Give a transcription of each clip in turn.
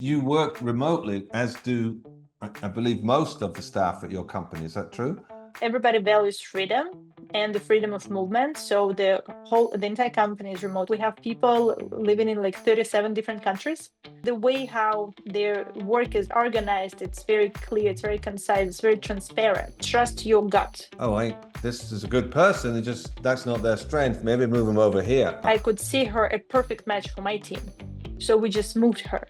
You work remotely, as do, I believe, most of the staff at your company. Is that true? Everybody values freedom and the freedom of movement. So the entire company is remote. We have people living in like 37 different countries. The way how their work is organized, it's very clear, it's very concise, it's very transparent. Trust your gut. This is a good person. That's not their strength. Maybe move them over here. I could see her a perfect match for my team. So we just moved her.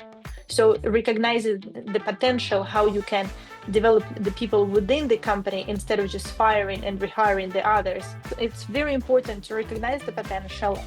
So recognizing the potential, how you can develop the people within the company instead of just firing and rehiring the others. It's very important to recognize the potential.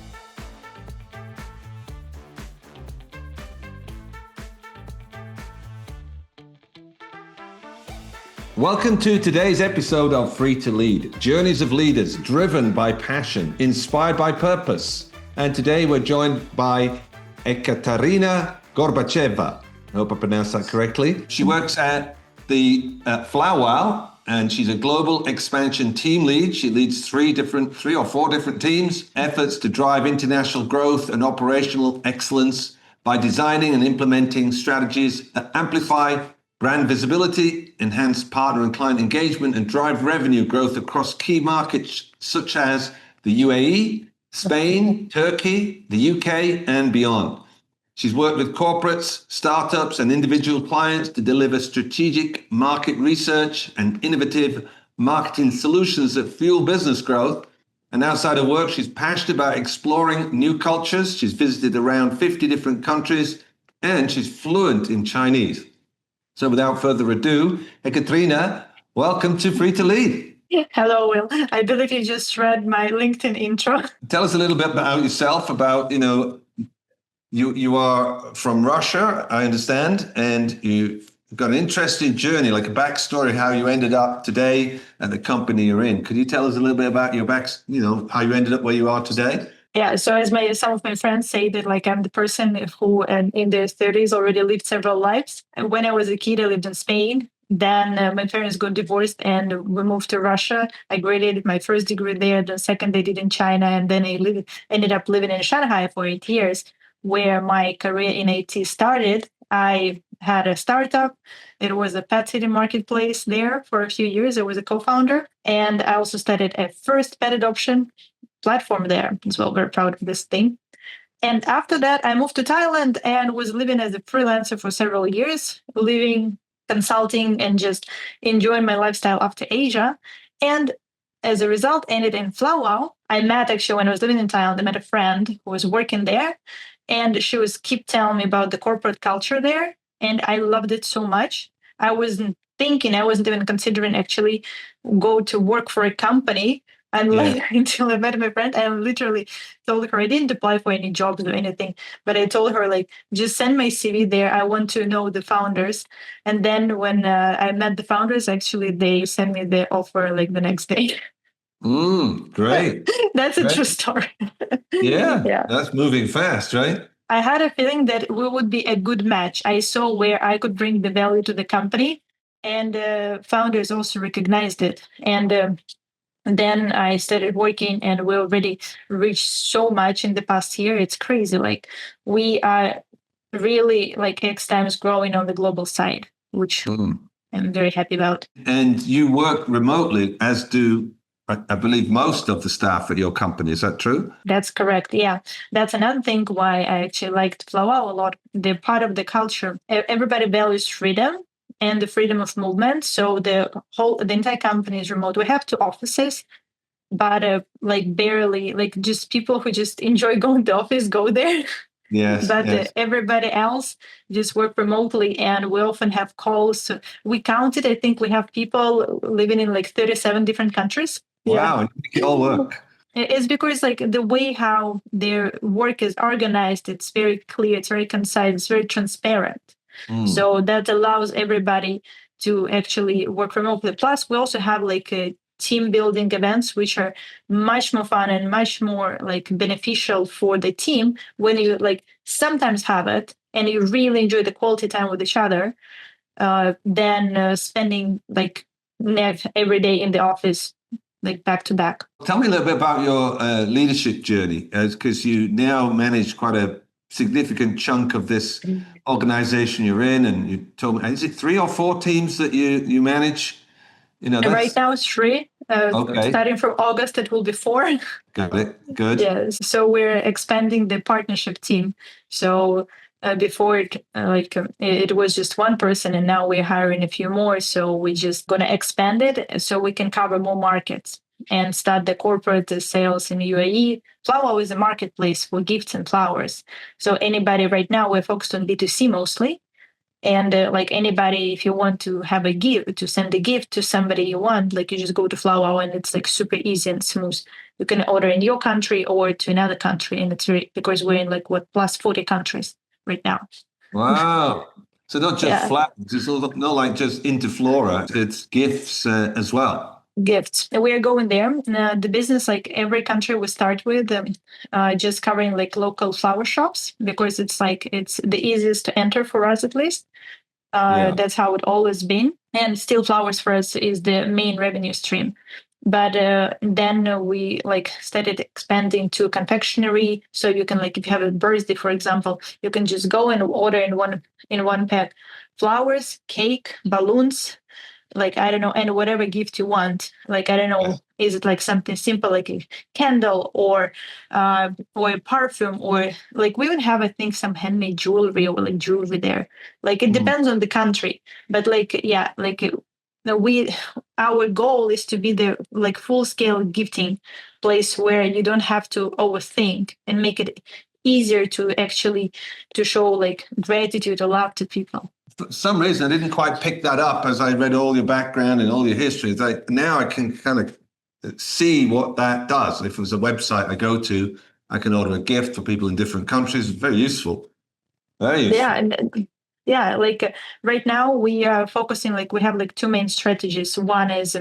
Welcome to today's episode of Free to Lead, Journeys of Leaders driven by passion, inspired by purpose. And today we're joined by Ekaterina Gorbacheva. I hope I pronounced that correctly. She works at the Flowwow, and she's a global expansion team lead. She leads three or four different teams, efforts to drive international growth and operational excellence by designing and implementing strategies that amplify brand visibility, enhance partner and client engagement, and drive revenue growth across key markets such as the UAE, Spain, Turkey, the UK, and beyond. She's worked with corporates, startups, and individual clients to deliver strategic market research and innovative marketing solutions that fuel business growth. And outside of work, she's passionate about exploring new cultures. She's visited around 50 different countries, and she's fluent in Chinese. So without further ado, Ekaterina, welcome to Free to Lead. Hello, Will. I believe you just read my LinkedIn intro. Tell us a little bit about yourself, You are from Russia, I understand, and you've got an interesting journey, like a backstory, how you ended up today at the company you're in. Could you tell us a little bit about your how you ended up where you are today? Yeah, so as some of my friends say that I'm the person who in their 30s already lived several lives. And when I was a kid, I lived in Spain. Then my parents got divorced and we moved to Russia. I graduated my first degree there, the second I did in China, and then I ended up living in Shanghai for 8 years, where my career in IT started. I had a startup. It was a pet sitting marketplace there for a few years. I was a co-founder. And I also started a first pet adoption platform there as well. Very proud of this thing. And after that, I moved to Thailand and was living as a freelancer for several years, living, consulting, and just enjoying my lifestyle after Asia. And as a result, ended in Flowwow. I met, actually, when I was living in Thailand, I met a friend who was working there. And she was keep telling me about the corporate culture there. And I loved it so much. I wasn't even considering actually go to work for a company until I met my friend. I literally told her I didn't apply for any jobs or anything, but I told her just send my CV there. I want to know the founders. And then when I met the founders, actually they sent me the offer the next day. Great. That's a true story. Yeah, that's moving fast, right? I had a feeling that we would be a good match. I saw where I could bring the value to the company, and founders also recognized it. And then I started working, and we already reached so much in the past year. It's crazy. We are really X times growing on the global side, which I'm very happy about. And you work remotely, as do, I believe, most of the staff at your company. Is that true? That's correct. Yeah. That's another thing why I actually liked Flowwow a lot. They're part of the culture. Everybody values freedom and the freedom of movement. So the entire company is remote. We have 2 offices, but barely, just people who just enjoy going to office go there. Yes. But everybody else just work remotely, and we often have calls. So we counted, I think we have people living in 37 different countries. Wow, yeah. And make it all work. It's because the way how their work is organized, it's very clear, it's very concise, it's very transparent. So that allows everybody to actually work remotely. Plus, we also have a team building events, which are much more fun and much more beneficial for the team when you sometimes have it and you really enjoy the quality time with each other than spending every day in the office back to back. Tell me a little bit about your leadership journey, because you now manage quite a significant chunk of this organization you're in, and you told me, is it 3 or 4 teams that you manage? Right now it's 3. Okay. Starting from August, it will be 4. Got it. Good. Yes. So we're expanding the partnership team. So before it was just one person, and now we're hiring a few more. So we're just going to expand it so we can cover more markets and start the corporate sales in UAE. Flowwow is a marketplace for gifts and flowers. So anybody right now, we're focused on B2C mostly. And anybody, if you want to have a gift, to send a gift to somebody you want, you just go to Flowwow and it's super easy and smooth. You can order in your country or to another country, and it's because we're in plus 40 countries right now. Wow. So not just flowers, it's not like just into flora, it's gifts as well. Gifts. We are going there. The business, every country we start with, just covering local flower shops, because it's the easiest to enter for us, at least. That's how it always been. And still flowers for us is the main revenue stream. But then we started expanding to confectionery. So you can if you have a birthday, for example, you can just go and order in one pack flowers, cake, balloons, I don't know, and whatever gift you want. I don't know, is it something simple like a candle or a perfume, or we even have, I think, some handmade jewelry or jewelry there. It depends on the country, but our goal is to be the full scale gifting place where you don't have to overthink, and make it easier to actually to show gratitude or love to people. For some reason, I didn't quite pick that up as I read all your background and all your history. Now I can kind of see what that does. If it was a website I go to, I can order a gift for people in different countries. It's very useful. Very useful. Yeah. Right now we are focusing, we have 2 main strategies. One is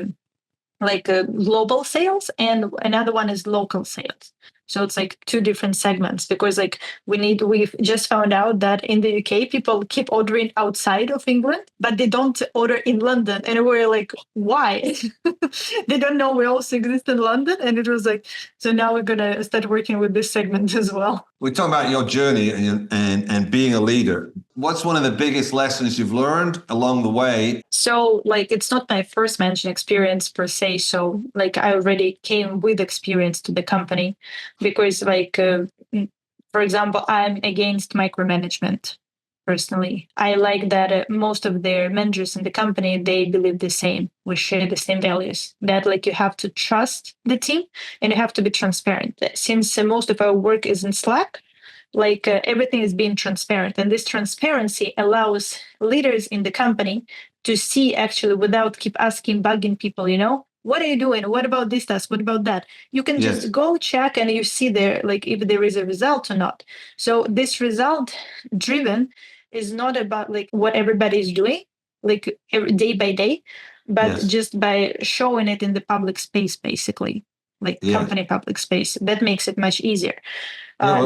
global sales, and another one is local sales. So it's 2 different segments, because we've just found out that in the UK people keep ordering outside of England, but they don't order in London. And we're why? They don't know we also exist in London. And it was so now we're going to start working with this segment as well. We're talking about your journey and being a leader. What's one of the biggest lessons you've learned along the way? So it's not my first management experience per se. So I already came with experience to the company, because for example, I'm against micromanagement personally. I like that most of their managers in the company, they believe the same. We share the same values, that you have to trust the team and you have to be transparent. Since most of our work is in Slack, everything is being transparent, and this transparency allows leaders in the company to see actually without keep asking, bugging people, what are you doing? What about this task? What about that? You can just go check, and you see there, if there is a result or not. So this result driven is not about what everybody is doing, every day by day, but just by showing it in the public space, basically, company public space. That makes it much easier.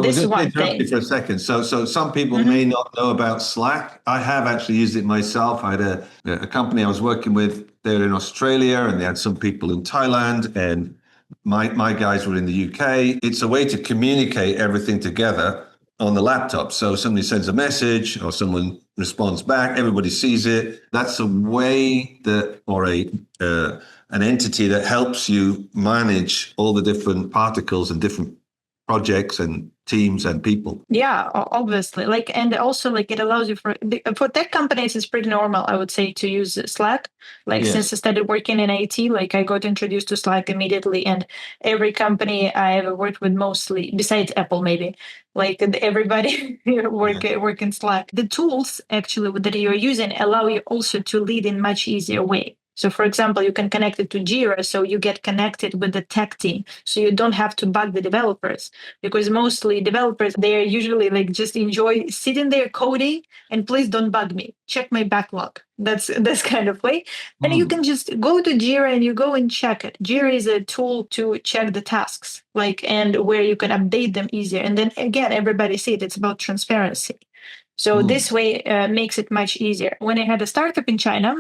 This is one thing. For a second. So some people may not know about Slack. I have actually used it myself. I had a company I was working with there in Australia, and they had some people in Thailand, and my guys were in the UK. It's a way to communicate everything together on the laptop. So somebody sends a message or someone responds back, everybody sees it. That's a way that, or an entity that helps you manage all the different particles and different projects and teams and people. Yeah, obviously. And also it allows you for tech companies, it's pretty normal, I would say, to use Slack. Since I started working in IT, I got introduced to Slack immediately, and every company I ever worked with, mostly besides Apple, maybe, everybody work in Slack. The tools actually that you're using allow you also to lead in much easier way. So, for example, you can connect it to Jira, so you get connected with the tech team. So you don't have to bug the developers, because mostly developers, they are usually just enjoy sitting there coding, and please don't bug me. Check my backlog. That's kind of way. And you can just go to Jira and you go and check it. Jira is a tool to check the tasks, and where you can update them easier. And then again, everybody see it. It's about transparency. So this way makes it much easier. When I had a startup in China,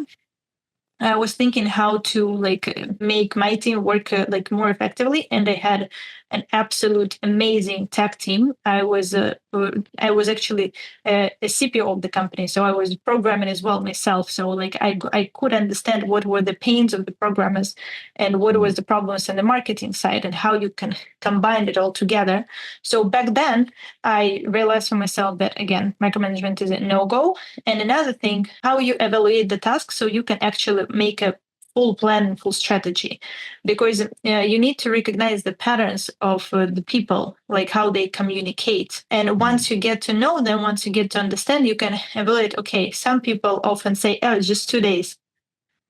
I was thinking how to make my team work more effectively, and I had an absolute amazing tech team. I was actually a CPO of the company, so I was programming as well myself. So like I could understand what were the pains of the programmers and what was the problems in the marketing side and how you can combine it all together. So back then I realized for myself that again, micromanagement is a no-go. And another thing, how you evaluate the task so you can actually make a full plan and full strategy, because you need to recognize the patterns of the people, like how they communicate. And once you get to know them, once you get to understand, you can evaluate, okay, some people often say, oh, it's just 2 days,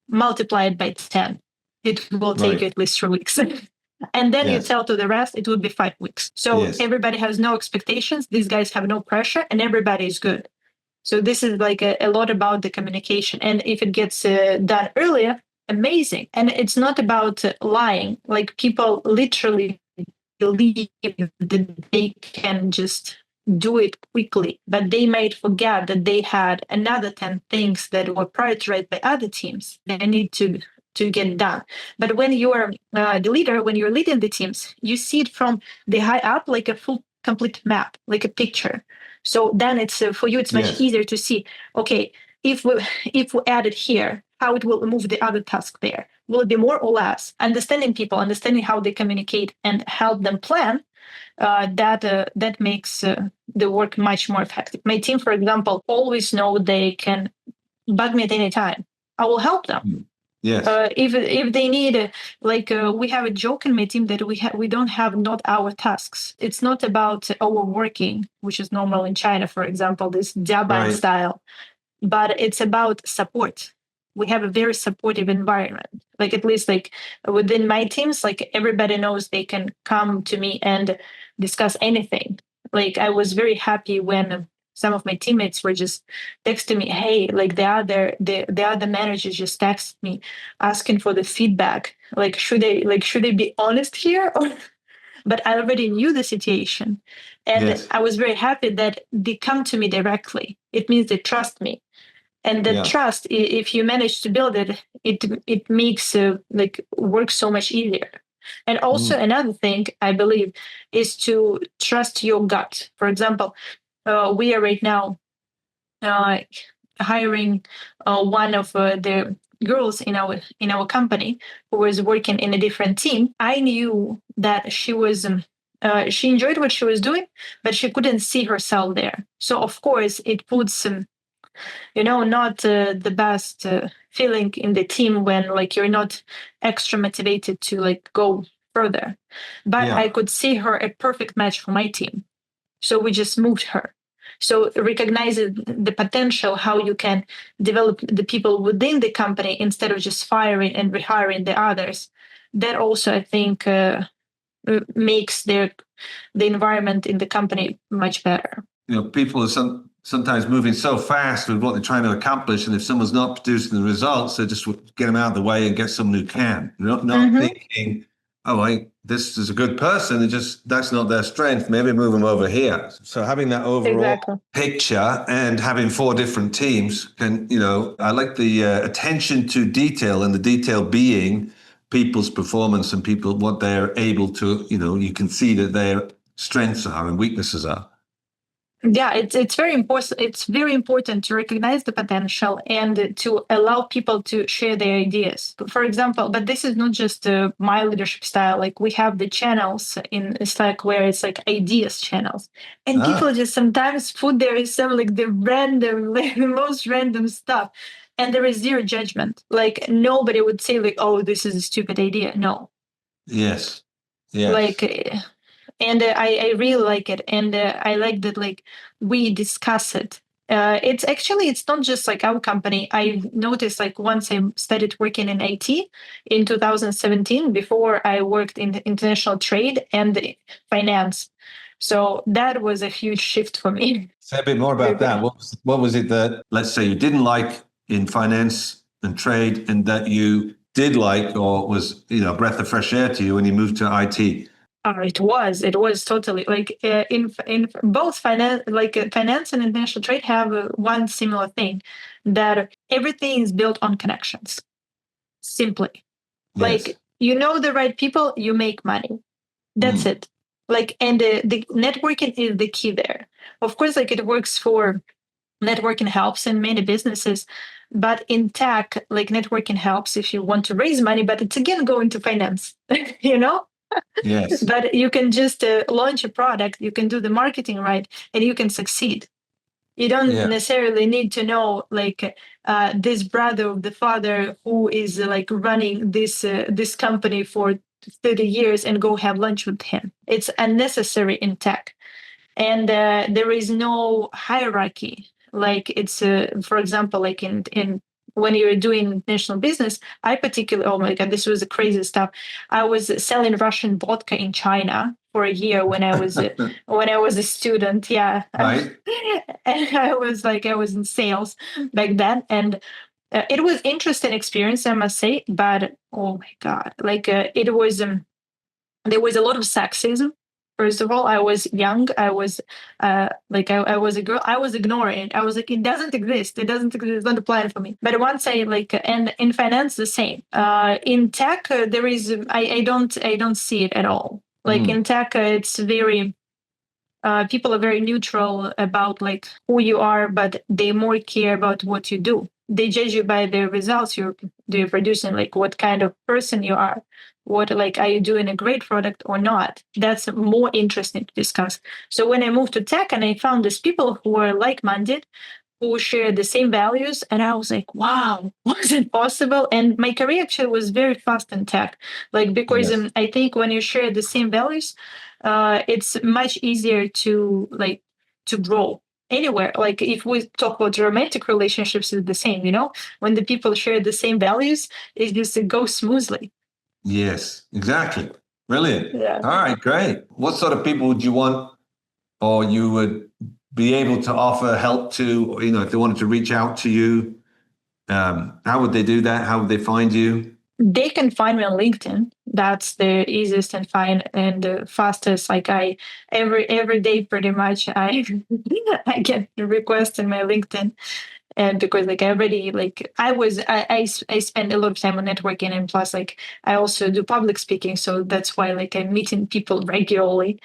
multiply it by 10. It will take you at least 3 weeks. And then you tell to the rest, it would be 5 weeks. So everybody has no expectations. These guys have no pressure and everybody is good. So this is like a lot about the communication. And if it gets done earlier, amazing. And it's not about lying. Like people literally believe that they can just do it quickly, but they might forget that they had another 10 things that were prioritized by other teams that need to get done. But when you are the leader, when you're leading the teams, you see it from the high up like a full complete map, like a picture. So then it's for you, it's much easier to see, okay, if we add it here, how it will move the other task there. Will it be more or less? Understanding people, understanding how they communicate and help them plan, that makes the work much more effective. My team, for example, always know they can bug me at any time. I will help them. Yes. If they need, we have a joke in my team that we don't have not our tasks. It's not about overworking, which is normal in China, for example, this Japan style, but it's about support. We have a very supportive environment. Like at least like within my teams, like everybody knows they can come to me and discuss anything. Like I was very happy when some of my teammates were just texting me, hey, like the other managers just texted me asking for the feedback. Like should they be honest here? But I already knew the situation. And I was very happy that they come to me directly. It means they trust me. And the trust, if you manage to build it, it makes work so much easier. And also another thing I believe is to trust your gut. For example, we are right now hiring one of the girls in our company who was working in a different team. I knew that she was. She enjoyed what she was doing, but she couldn't see herself there. So of course, it puts not the best feeling in the team when like you're not extra motivated to like go further. But I could see her a perfect match for my team. So we just moved her. So recognizing the potential, how you can develop the people within the company instead of just firing and rehiring the others. That also, I think, makes the environment in the company much better. People are sometimes moving so fast with what they're trying to accomplish, and if someone's not producing the results, they just get them out of the way and get someone who can. Not thinking, this is a good person, that's not their strength. Maybe move them over here. So having that overall picture and having 4 different teams can, I like the attention to detail, and the detail being people's performance and what they're able to, you can see that their strengths are and weaknesses are. Yeah, it's very important. It's very important to recognize the potential and to allow people to share their ideas. For example, but this is not just my leadership style. Like we have the channels in Slack where it's like ideas channels, and people just sometimes put there some like the most random stuff, and there is zero judgment. Like nobody would say like, "Oh, this is a stupid idea." No. Yes. And I really like it, and I like that like we discuss it. It's not just like our company. I noticed like once I started working in IT in 2017, before I worked in international trade and finance. So that was a huge shift for me. Say a bit more about that. What was it that, let's say, you didn't like in finance and trade, and that you did like, or was a breath of fresh air to you when you moved to IT? It was totally like in both finance, finance and international trade have one similar thing, that everything is built on connections. Simply, like the right people, you make money. That's it. And the networking is the key there. Of course, like it works for networking helps in many businesses, but in tech, like networking helps if you want to raise money, but it's again going to finance, you know? Yes. But you can just launch a product, you can do the marketing right, and you can succeed. You don't Yeah. necessarily need to know this brother of the father who is like running this company for 30 years and go have lunch with him. It's unnecessary in tech, and there is no hierarchy. Like it's for example, like in when you're doing international business, I particularly, oh my god, this was the crazy stuff. I was selling Russian vodka in China for a year when I was a student. Yeah. Right. And I was in sales back then, and it was interesting experience, I must say. But oh my god, it was there was a lot of sexism. First of all, I was young. I was I was a girl. I was ignoring it. I was like, it doesn't exist. It doesn't exist. It's not a plan for me. But once I and in finance the same. In tech, there is I don't see it at all. Like Mm. in tech, it's very people are very neutral about like who you are, but they more care about what you do. They judge you by the results you're producing, like what kind of person you are, what like are you doing a great product or not. That's more interesting to discuss. So when I moved to tech and I found these people who were like-minded, who share the same values, and I was like, wow, was it possible? And my career actually was very fast in tech, like because Yes. I think when you share the same values, it's much easier to grow anywhere. Like if we talk about romantic relationships, it's the same, you know, when the people share the same values, it goes smoothly. Yes, exactly. Brilliant. Yeah. All right, great. What sort of people would you want, or you would be able to offer help to, or, if they wanted to reach out to you, how would they do that? How would they find you? They can find me on LinkedIn. That's the easiest and fine and the fastest. Like I every day pretty much I I get the request in my LinkedIn. And because like I already like I spend a lot of time on networking, and plus like I also do public speaking, so that's why like I'm meeting people regularly.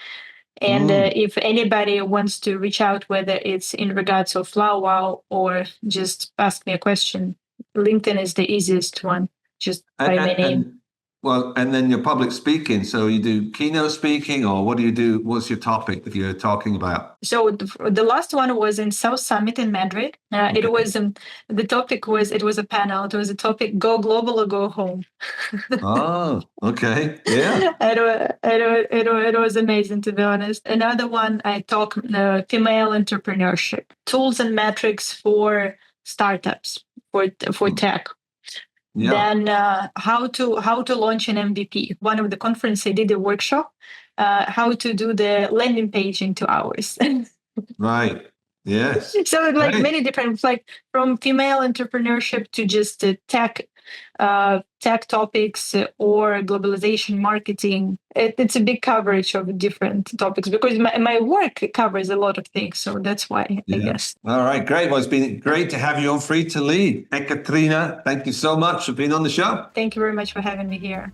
And Mm, if anybody wants to reach out, whether it's in regards of Flowwow or just ask me a question, LinkedIn is the easiest one, just and, by my and, name. and well, and then your public speaking. So you do keynote speaking, or what do you do? What's your topic that you're talking about? So the last one was in South Summit in Madrid. It Okay. was the topic was it was a panel. It was a topic: go global or go home. Oh, okay. Yeah. It was amazing, to be honest. Another one, I talk female entrepreneurship, tools and metrics for startups, for tech. Yeah. Then how to launch an MVP. One of the conference I did a workshop, how to do the landing page in 2 hours. Right. Yes. So like Great. many different, like from female entrepreneurship to just tech topics or globalization marketing. It's a big coverage of different topics because my work covers a lot of things, so that's why I Yeah. guess. All right. Great. Well, it's been great to have you on Free to Lead. Ekaterina, thank you so much for being on the show. Thank you very much for having me here.